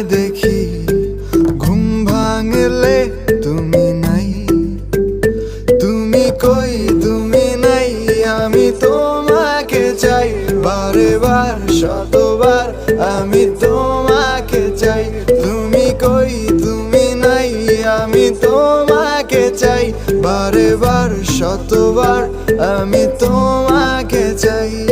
দেখি ঘুম ভাঙলে তুমি নাই, তুমি কই তুমি নাই, আমি তোমাকে চাই বারে বার শতবার, আমি তোমাকে চাই। তুমি কই তুমি নাই, আমি তোমাকে চাই বারে বার শতবার, আমি তোমাকে চাই।